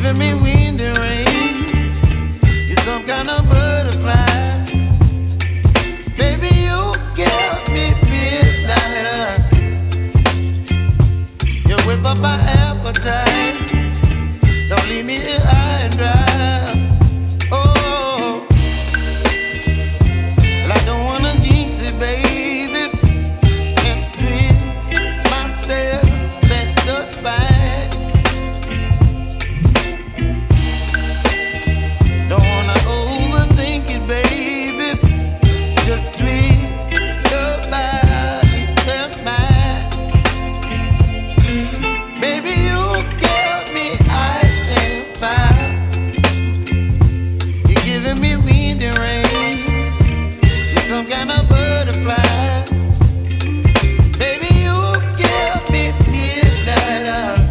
giving me wind and rain. You're some kind of butterfly. Baby, you give me midnight. You whip up my appetite. Don't leave me here high and dry. Oh, well, I don't wanna jinx it, baby, and twist myself at the spine. Don't wanna overthink it, baby. It's just twist your body and mine. Baby, you give me ice and fire. You're giving me wind and rain. You're some kind of butterfly. Baby, you give me midnight.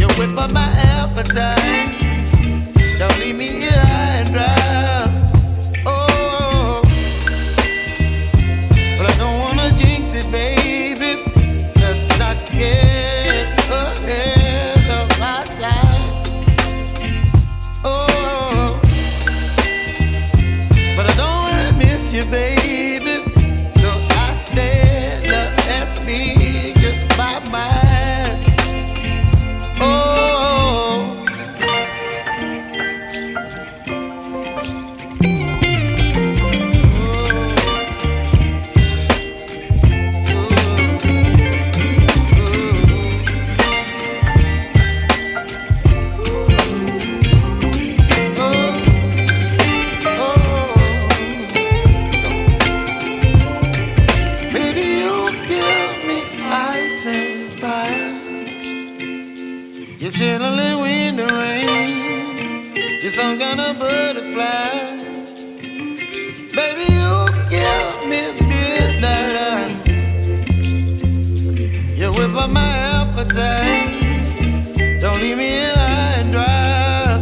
You whip up my appetite. Don't leave me here high and dry. Oh, but I don't wanna jinx it, baby. Let's not get ahead of my time. Oh, but I don't wanna miss you, baby. So I stand up and speak my mind. Oh. Baby, you give me ice and fire. You're chilling wind and rain. You're some kind of butterfly. Baby, you give me midnight. You whip up my appetite. Don't leave me here high and dry.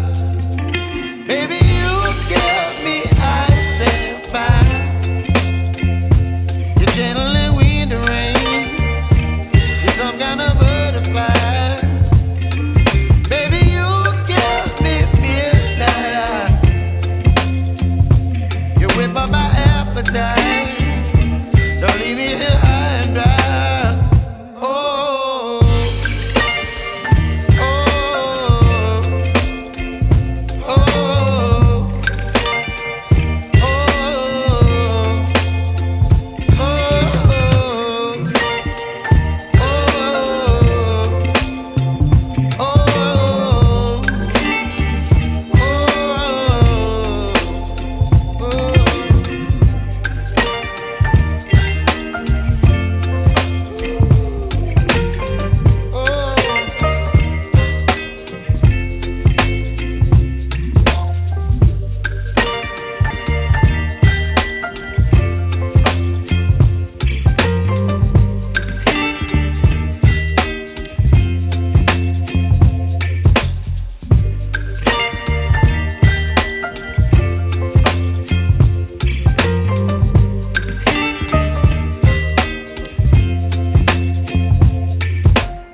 Baby, you give me ice and fire. You're channeling wind and rain. You're some kind of butterfly. Baby, you give me midnight. You whip up my appetite. Don't leave me here high and dry. Oh, oh, oh, oh,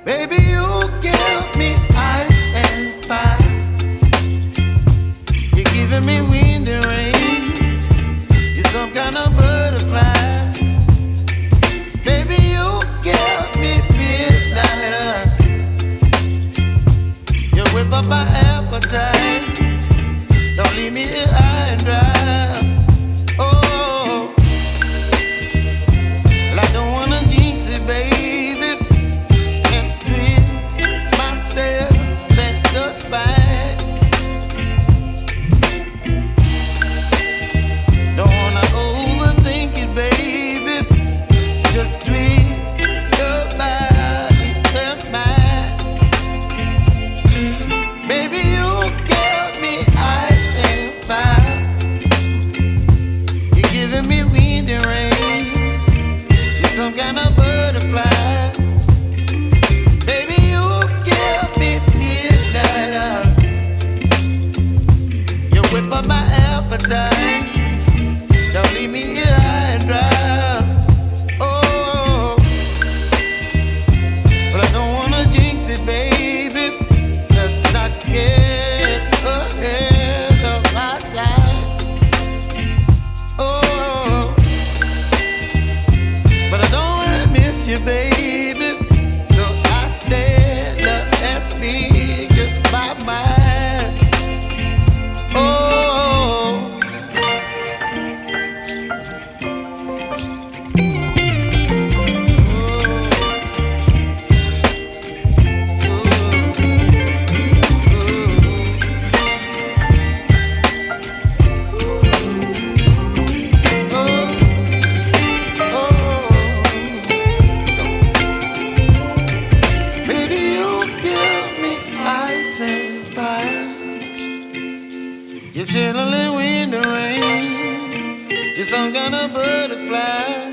baby, you give me ice and fire. You're giving me wind and rain. You're some kind of butterfly. Baby, you give me midnight. You whip up my appetite. Don't leave me here high and dry. Oh, well, I don't wanna jinx it, baby, and twist myself at the spine. Don't wanna overthink it, baby. It's just twist your body and mine. Baby, you give me ice and fire. You're chilling in the rain. You're some kind of butterfly.